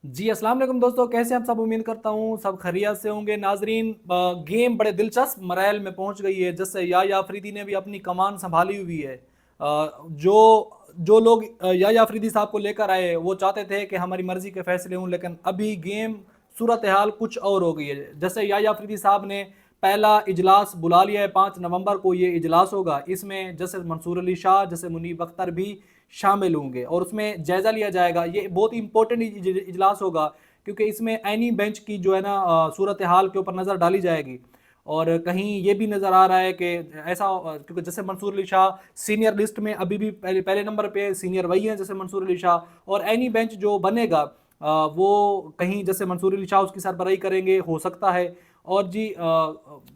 जी अस्सलाम वालेकुम दोस्तों, कैसे हैं आप सब। उम्मीद करता हूँ सब खैरियत से होंगे। नाजरीन, गेम बड़े दिलचस्प मराइल में पहुंच गई है। जैसे याया अफरीदी ने भी अपनी कमान संभाली हुई है। जो जो लोग याया अफरीदी साहब को लेकर आए वो चाहते थे कि हमारी मर्जी के फैसले हों, लेकिन अभी गेम सूरत हाल कुछ और हो गई है। जैसे याया अफरीदी साहब ने पहला इजलास बुला लिया है, 5 नवंबर को ये इजलास होगा। इसमें जैसे मंसूर अली शाह, जैसे मुनीब अख्तर भी शामिल होंगे और उसमें जायज़ा लिया जाएगा। ये बहुत ही इंपॉर्टेंट इजलास होगा, क्योंकि इसमें ऐनी बेंच की जो है ना सूरत हाल के ऊपर नज़र डाली जाएगी। और कहीं ये भी नज़र आ रहा है कि ऐसा क्योंकि जैसे मंसूर अली शाह सीनियर लिस्ट में अभी भी पहले पहले नंबर पे सीनियर वही हैं जैसे मंसूर अली शाह। और ऐनी बेंच जो बनेगा वो कहीं जैसे मंसूर अली शाह उसकी सरबराही करेंगे, हो सकता है। और जी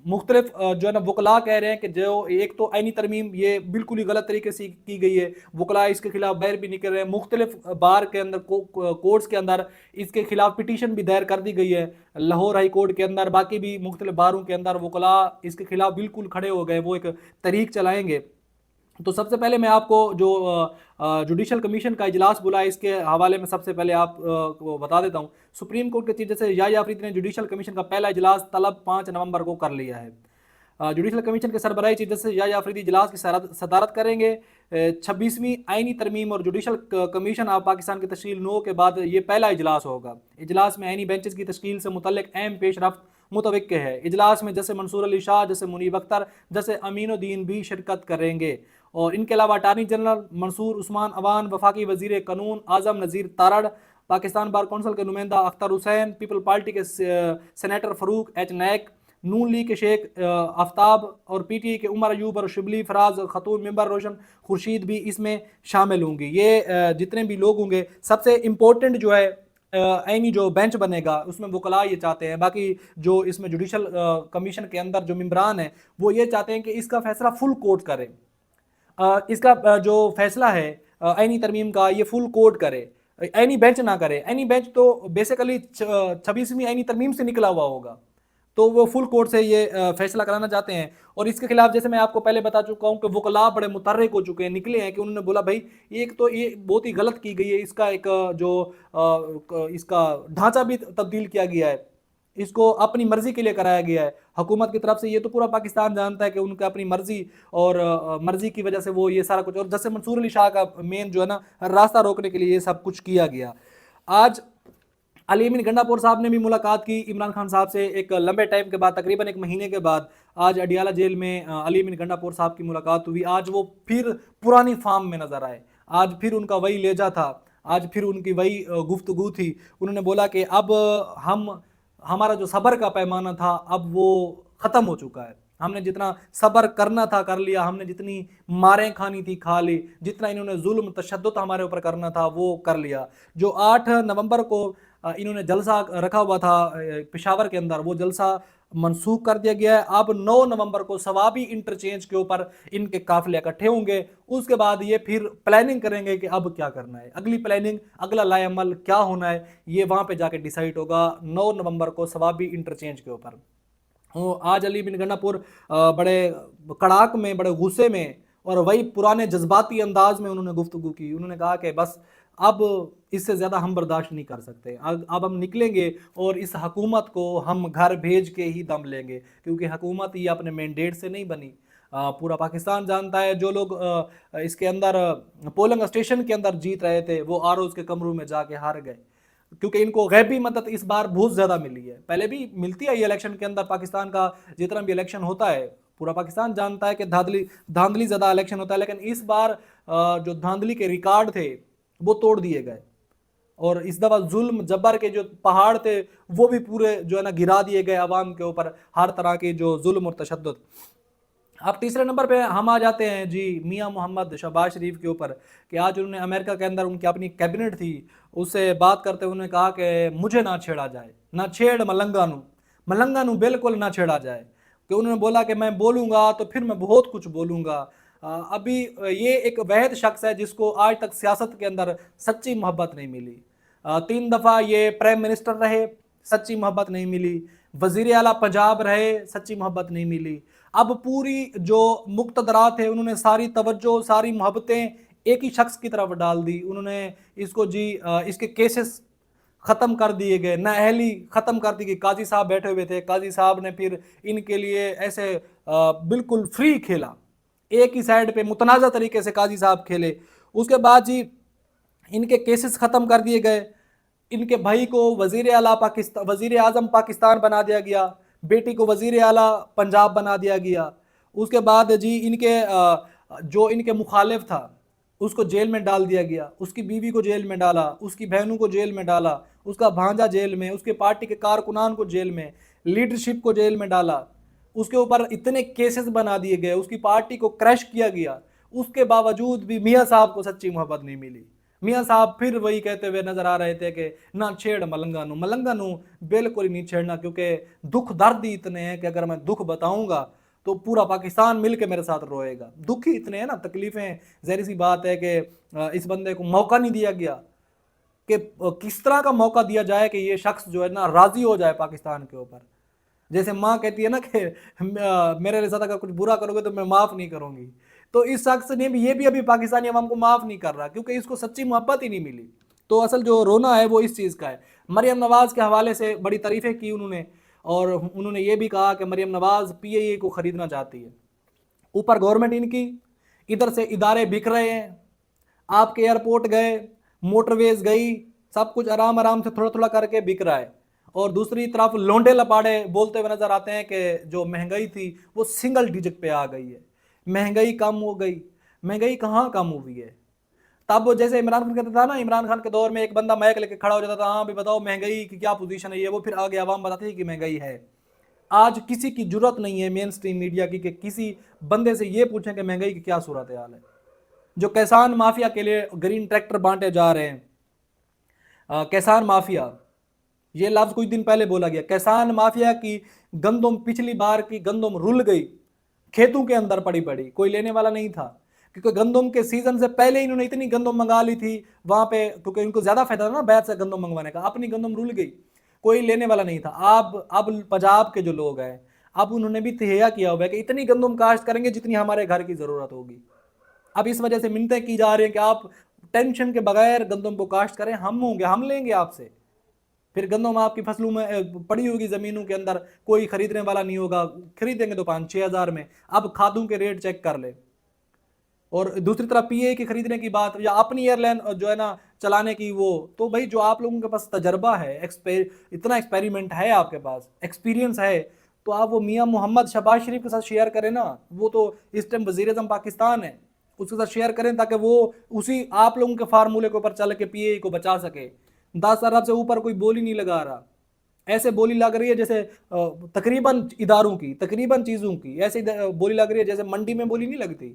मुख्तलिफ जो है ना वकला कह रहे हैं कि जो एक तो आईनी तरमीम ये बिल्कुल ही गलत तरीके से की गई है। वकला इसके खिलाफ दायर भी नहीं कर रहे हैं। मुख्तलिफ बार के अंदर कोर्ट्स के अंदर इसके खिलाफ पिटीशन भी दायर कर दी गई है। लाहौर हाई कोर्ट के अंदर, बाकी भी मुख्तलिफ बारों के अंदर वकला इसके खिलाफ बिल्कुल खड़े हो गए, वो एक तहरीक चलाएंगे। तो सबसे पहले मैं आपको जो जुडिशल कमीशन का इजलास बुला है इसके हवाले में सबसे पहले को बता देता हूँ। सुप्रीम कोर्ट के चीफ जस्टिस याह्या अफरीदी ने जुडिशल कमीशन का पहला इजलास तलब 5 नवंबर को कर लिया है। जुडिशल कमीशन के सरबराही चीफ जस्टिस याह्या अफरीदी इजलास की सदारत करेंगे। 26वीं आईनी तरमीम और जुडिशल कमीशन ऑफ पाकिस्तान की तश्कील 9 के बाद ये पहला इजलास होगा। इजलास में आईनी बेंचेस की तश्कील से मुतल्लिक अहम पेशरफ्त मुतवक्के है। इजलास में जैसे मंसूर अली शाह, जैसे मुनीब अख्तर, जैसे अमीनुद्दीन भी शिरकत करेंगे। और इनके अलावा अटारनी जनरल मंसूर उस्मान अवान, वफाकी वजीर कानून आजम नज़ीर तारड़, पाकिस्तान बार कौंसिल के नुमाइंदा अख्तर हुसैन, पीपल पार्टी के सेनेटर फ़रूक एच नायक, नून लीग के शेख आफ्ताब और पीटीआई के उमर अयूब और शिबली फराज खतून मेंबर रोशन खुर्शीद भी इसमें शामिल होंगी। ये जितने भी लोग होंगे, सबसे इम्पोर्टेंट जो है आईनी जो बेंच बनेगा उसमें वकला ये चाहते हैं। बाकी जो इसमें जुडिशल कमीशन के अंदर जो मेंबरान हैं वो ये चाहते हैं कि इसका फैसला फुल कोर्ट करे। इसका जो फैसला है आईनी तरमीम का, ये फुल कोर्ट करे, एनी बेंच ना करे। एनी बेंच तो बेसिकली 26वीं आईनी तरमीम से निकला हुआ होगा, तो वो फुल कोर्ट से ये फैसला कराना चाहते हैं। और इसके खिलाफ जैसे मैं आपको पहले बता चुका हूँ कि वकला बड़े मुतर्रिक हो चुके हैं, निकले हैं कि उन्होंने बोला भाई एक तो ये बहुत ही गलत की गई है, इसका एक इसका ढांचा भी तब्दील किया गया है, इसको अपनी मर्जी के लिए कराया गया है हुकूमत की तरफ से। ये तो पूरा पाकिस्तान जानता है कि उनकी अपनी मर्जी और मर्जी की वजह से वो ये सारा कुछ। और जैसे मंसूर अली शाह का मेन जो है ना रास्ता रोकने के लिए ये सब कुछ किया गया। आज अली अमीन गंडापुर साहब ने भी मुलाकात की इमरान खान साहब से एक लंबे टाइम के बाद, तकरीबन एक महीने के बाद। आज अडियाला जेल में अली अमीन गंडापुर साहब की मुलाकात हुई। आज वो फिर पुरानी फार्म में नजर आए। आज फिर उनका वही लहजा था, आज फिर उनकी वही गुफ्तगू थी। उन्होंने बोला कि अब हम हमारा जो सब्र का पैमाना था अब वो ख़त्म हो चुका है। हमने जितना सब्र करना था कर लिया, हमने जितनी मारें खानी थी खा ली, जितना इन्होंने जुल्म तशद्दुद हमारे ऊपर करना था वो कर लिया। जो 8 नवंबर को इन्होंने जलसा रखा हुआ था पेशावर के अंदर, वो जलसा मनसूख कर दिया गया है। अब 9 नवंबर को सवाबी इंटरचेंज के ऊपर इनके काफिले इकट्ठे होंगे। उसके बाद ये फिर प्लानिंग करेंगे कि अब क्या करना है, अगली प्लानिंग, अगला लाएअमल क्या होना है, ये वहां पे जाके डिसाइड होगा 9 नवंबर को सवाबी इंटरचेंज के ऊपर। आज अली बिन गंडापुर बड़े कड़ाक में, बड़े गुस्से में और वही पुराने जज्बाती अंदाज में उन्होंने गुफ्तगू की। उन्होंने कहा कि बस अब इससे ज़्यादा हम बर्दाश्त नहीं कर सकते, अब हम निकलेंगे और इस हकूमत को हम घर भेज के ही दम लेंगे, क्योंकि हकूमत ये अपने मैंडेट से नहीं बनी। पूरा पाकिस्तान जानता है जो लोग इसके अंदर पोलिंग स्टेशन के अंदर जीत रहे थे वो आर के कमरों में जाके हार गए, क्योंकि इनको गैबी मदद इस बार बहुत ज़्यादा मिली है। पहले भी मिलती है ये इलेक्शन के अंदर, पाकिस्तान का जितना भी इलेक्शन होता है पूरा पाकिस्तान जानता है कि धांधली ज़्यादा इलेक्शन होता है, लेकिन इस बार जो धांधली के रिकॉर्ड थे वो तोड़ दिए गए। और इस दफ़ा जुल्म जब्बर के जो पहाड़ थे वो भी पूरे जो है ना गिरा दिए गए अवाम के ऊपर, हर तरह के जो जुल्म और तशद्दुद। अब तीसरे नंबर पे हम आ जाते हैं जी मियां मोहम्मद शहबाज शरीफ के ऊपर, कि आज उन्होंने अमेरिका के अंदर उनकी अपनी कैबिनेट थी उससे बात करते हुए उन्होंने कहा कि मुझे ना छेड़ा जाए, ना छेड़ मलंगा नू बिल्कुल ना छेड़ा जाए। कि उन्होंने बोला कि मैं बोलूँगा तो फिर मैं बहुत कुछ बोलूँगा। अभी ये एक वहद शख्स है जिसको आज तक सियासत के अंदर सच्ची मोहब्बत नहीं मिली। 3 दफ़ा ये प्राइम मिनिस्टर रहे, सच्ची मोहब्बत नहीं मिली। वज़ीर आला पंजाब रहे, सच्ची मोहब्बत नहीं मिली। अब पूरी जो मुक्तदरात है उन्होंने सारी तवज्जो, सारी मोहब्बतें एक ही शख्स की तरफ डाल दी। उन्होंने इसको जी इसके केसेस ختم کر دیے گئے، نااہلی ختم کر دی گئی. قاضی صاحب بیٹھے ہوئے تھے، قاضی صاحب نے پھر ان کے لیے ایسے بالکل فری کھیلا، ایک ہی سائڈ پہ متنازع طریقے سے قاضی صاحب کھیلے. اس کے بعد جی ان کے کیسز ختم کر دیے گئے. ان کے بھائی کو وزیر اعظم پاکستان بنا دیا گیا، بیٹی کو وزیر اعلیٰ پنجاب بنا دیا گیا. اس کے بعد جی ان کے جو ان کے مخالف تھا اس کو جیل میں ڈال دیا گیا، اس کی بیوی کو جیل میں ڈالا، اس کی بہنوں کو جیل میں ڈالا، اس کا بھانجا جیل میں، اس کے پارٹی کے کارکنان کو جیل میں، لیڈرشپ کو جیل میں ڈالا. اس کے اوپر اتنے کیسز بنا دیے گئے، اس کی پارٹی کو کریش کیا گیا. اس کے باوجود بھی میاں صاحب کو سچی محبت نہیں ملی. میاں صاحب پھر وہی کہتے ہوئے نظر آ رہے تھے کہ نہ چھیڑ ملنگا نو بالکل ہی نہیں چھیڑنا، کیونکہ دکھ درد ہی اتنے ہیں کہ اگر میں دکھ بتاؤں گا تو پورا پاکستان مل کے میرے ساتھ روئے گا. دکھ ہی اتنے ہیں نا، تکلیفیں. ظاہر سی بات ہے کہ اس بندے کو موقع نہیں دیا گیا کہ کس طرح کا موقع دیا جائے کہ یہ شخص جو ہے نا راضی ہو جائے پاکستان کے اوپر. جیسے ماں کہتی ہے نا کہ میرے ساتھ اگر کچھ برا کرو گے تو میں معاف نہیں کروں گی، تو اس شخص نے بھی یہ بھی ابھی پاکستانی عوام کو معاف نہیں کر رہا، کیونکہ اس کو سچی محبت ہی نہیں ملی. تو اصل جو رونا ہے وہ اس چیز کا ہے. مریم نواز کے حوالے سے بڑی تعریفیں کی انہوں نے، اور انہوں نے یہ بھی کہا کہ مریم نواز پی اے اے کو خریدنا چاہتی ہے. اوپر گورنمنٹ ان کی، ادھر سے ادارے بک رہے ہیں. آپ کے ایئرپورٹ گئے، موٹر ویز گئی، سب کچھ آرام سے تھوڑا تھوڑا کر کے بک رہا ہے. اور دوسری طرف لونڈے لپاڑے بولتے ہوئے نظر آتے ہیں کہ جو مہنگائی تھی وہ سنگل ڈیجٹ پہ آ گئی ہے، مہنگائی کم ہو گئی. مہنگائی کہاں کم ہوئی ہے؟ تب جیسے عمران خان کہتا تھا نا، عمران خان کے دور میں ایک بندہ مائک لے کے کھڑا ہو جاتا تھا، ہاں بھی بتاؤ مہنگائی کی کیا پوزیشن ہے، یہ وہ، پھر آگے عوام بتاتی ہے کہ مہنگائی ہے. آج کسی کی جرت نہیں ہے مین سٹریم میڈیا کی کہ کسی بندے سے یہ پوچھیں کہ مہنگائی کی کیا صورتحال ہے. جو کسان مافیا کے لیے گرین ٹریکٹر بانٹے جا رہے ہیں، کسان مافیا، یہ لفظ کچھ دن پہلے بولا گیا. کسان مافیا کی گندم، پچھلی بار کی گندم رل گئی، کھیتوں کے اندر پڑی، کوئی لینے والا نہیں تھا. کیونکہ گندم کے سیزن سے پہلے انہوں نے اتنی گندم منگا لی تھی وہاں پہ، کیونکہ ان کو زیادہ فائدہ تھا نا بیت سے گندم منگوانے کا. اپنی گندم رول گئی، کوئی لینے والا نہیں تھا. اب پنجاب کے جو لوگ ہیں، اب انہوں نے بھی تہیا کیا ہوا ہے کہ اتنی گندم کاشت کریں گے جتنی ہمارے گھر کی ضرورت ہوگی. اب اس وجہ سے منتیں کی جا رہی ہیں کہ آپ ٹینشن کے بغیر گندم کو کاشت کریں، ہم ہوں گے، ہم لیں گے آپ سے. پھر گندم آپ کی فصلوں میں پڑی ہوگی زمینوں کے اندر، کوئی خریدنے والا نہیں ہوگا. خریدیں گے تو 5-6 ہزار میں. اب کھادوں کے ریٹ چیک کر لے. اور دوسری طرف پی اے کی خریدنے کی بات، یا اپنی ایئر لائن جو ہے نا چلانے کی، وہ تو بھائی جو آپ لوگوں کے پاس تجربہ ہے، اتنا ایکسپیریمنٹ ہے، آپ کے پاس ایکسپیرینس ہے، تو آپ وہ میاں محمد شہباز شریف کے ساتھ شیئر کریں نا. وہ تو اس ٹائم وزیر اعظم پاکستان ہے، اس کے ساتھ شیئر کریں تاکہ وہ اسی آپ لوگوں کے فارمولے کے اوپر چل کے پی اے کو بچا سکے. 10 ارب سے اوپر کوئی بولی نہیں لگا رہا. ایسے بولی لگ رہی ہے جیسے تقریباً اداروں کی، تقریباً چیزوں کی ایسے بولی لگ رہی ہے جیسے منڈی میں بولی نہیں لگتی.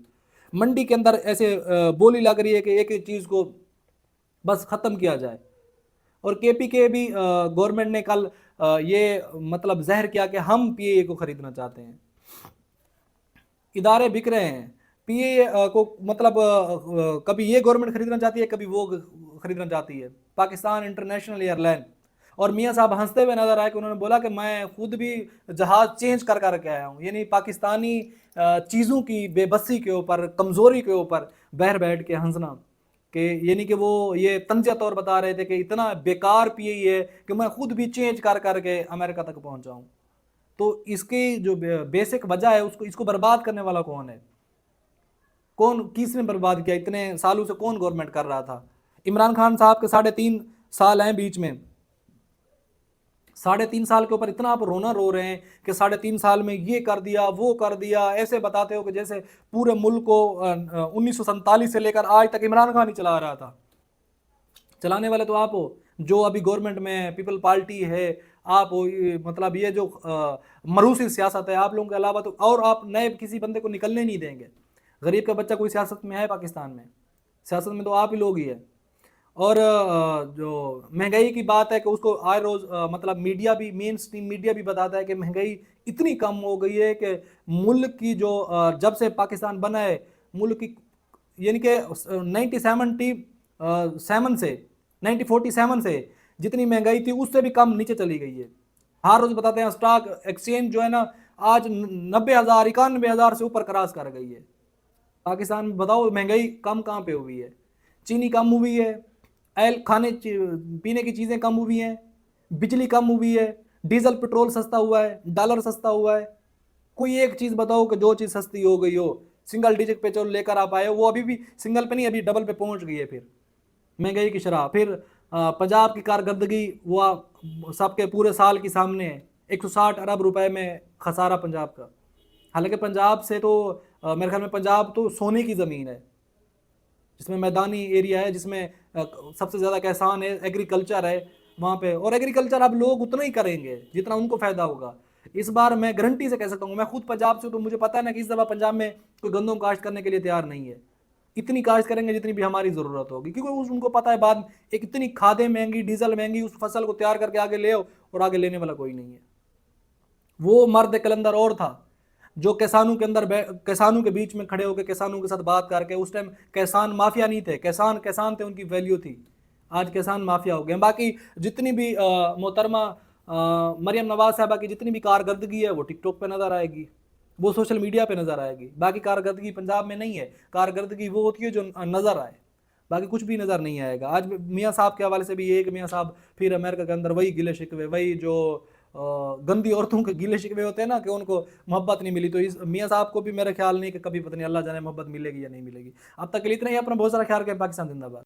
منڈی کے اندر ایسے بولی لگ رہی ہے کہ ایک ایک چیز کو بس ختم کیا جائے. اور کے پی کے بھی گورنمنٹ نے کل یہ مطلب زہر کیا کہ ہم پی اے کو خریدنا چاہتے ہیں. ادارے بک رہے ہیں. پی اے کو مطلب کبھی یہ گورنمنٹ خریدنا چاہتی ہے، کبھی وہ خریدنا چاہتی ہے، پاکستان انٹرنیشنل ایئر لائن. اور میاں صاحب ہنستے ہوئے نظر آئے کہ انہوں نے بولا کہ میں خود بھی جہاز چینج کر کے آیا ہوں. یعنی پاکستانی چیزوں کی بے بسی کے اوپر، کمزوری کے اوپر بہر بیٹھ کے ہنسنا، کہ یعنی کہ وہ یہ طنزیہ طور بتا رہے تھے کہ اتنا بیکار پی اے ہے کہ میں خود بھی چینج کر کے امریکہ تک پہنچا ہوں. تو اس کی جو بیسک وجہ ہے، اس کو برباد کرنے والا کون ہے؟ کون، کس نے برباد کیا؟ اتنے سالوں سے کون گورنمنٹ کر رہا تھا؟ عمران خان صاحب کے 3.5 سال ہیں بیچ میں. 3.5 سال کے اوپر اتنا آپ رونا رو رہے ہیں کہ 3.5 سال میں یہ کر دیا، وہ کر دیا. ایسے بتاتے ہو کہ جیسے پورے ملک کو 1947 سے لے کر آج تک عمران خان ہی چلا رہا تھا. چلانے والے تو آپ ہو، جو ابھی گورنمنٹ میں پیپل پارٹی ہے آپ ہو. مطلب یہ جو مروسی سیاست ہے آپ لوگوں کے علاوہ تو اور آپ نئے کسی بندے کو نکلنے نہیں دیں گے. غریب کا بچہ کوئی سیاست میں ہے پاکستان میں؟ سیاست میں تو آپ ہی لوگ ہی ہے. اور جو مہنگائی کی بات ہے کہ اس کو آئے روز مطلب میڈیا بھی، مین سٹریم میڈیا بھی بتاتا ہے کہ مہنگائی اتنی کم ہو گئی ہے کہ ملک کی جو جب سے پاکستان بنا ہے، ملک کی یعنی کہ 1947 سے جتنی مہنگائی تھی اس سے بھی کم نیچے چلی گئی ہے. ہر روز بتاتے ہیں اسٹاک ایکسچینج جو ہے نا آج 90,000 91,000 سے اوپر کراس کر گئی ہے. پاکستان میں بتاؤ مہنگائی کم کہاں پہ ہوئی ہے؟ چینی کم ہوئی ہے، खाने पीने की चीज़ें कम हुई हैं, बिजली कम हुई है, डीजल पेट्रोल सस्ता हुआ है, डॉलर सस्ता हुआ है। कोई एक चीज़ बताओ कि जो चीज़ सस्ती हो गई हो, सिंगल डिजिट पे चलो लेकर आप आए हो, वो अभी भी सिंगल पे नहीं, अभी डबल पे पहुंच गई है। फिर महंगाई की शरह, फिर पंजाब की कारकर्दगी वो सबके पूरे साल की सामने है। 160 अरब रुपए में खसारा पंजाब का। हालांकि पंजाब से तो मेरे ख्याल में पंजाब तो सोने की ज़मीन है, जिसमें मैदानी एरिया है, जिसमें सबसे ज़्यादा किसान है, एग्रीकल्चर है वहाँ पे, और एग्रीकल्चर अब लोग उतना ही करेंगे जितना उनको फ़ायदा होगा। इस बार मैं गारंटी से कह सकता हूँ, मैं खुद पंजाब से, तो मुझे पता है ना कि इस दफ़ा पंजाब में कोई गंदम काश्त करने के लिए तैयार नहीं है। इतनी काश्त करेंगे जितनी भी हमारी ज़रूरत होगी, क्योंकि उनको पता है बाद एक इतनी खादें महंगी, डीजल महंगी, उस फसल को तैयार करके आगे ले आओ और आगे लेने वाला कोई नहीं है। वो मर्द कलंदर और था जो किसानों के अंदर किसानों के बीच में खड़े होकर किसानों के साथ बात करके, उस टाइम किसान माफिया नहीं थे, किसान किसान थे, उनकी वैल्यू थी। आज किसान माफिया हो गए। बाकी जितनी भी मोहतरमा मरियम नवाज साहबा की जितनी भी कारकर्दगी है वो टिकटॉक पे नजर आएगी, वो सोशल मीडिया पे नजर आएगी। बाकी कारकर्दगी पंजाब में नहीं है। कारकर्दगी वो होती है जो नजर आए, बाकी कुछ भी नजर नहीं आएगा। आज मियाँ साहब के हवाले से भी एक मियाँ साहब फिर अमेरिका के अंदर वही गिले शिकवे, वही जो गंदी औरतों के गिले शिकवे होते हैं ना, कि उनको मोहब्बत नहीं मिली। तो इस मियाँ साहब को भी मेरा ख्याल नहीं कि कभी पता नहीं, अल्लाह जाने मोहब्बत मिलेगी या नहीं मिलेगी। अब तक के लिए इतना ही। अपना बहुत सारा ख्याल रखें। पाकिस्तान जिंदाबाद।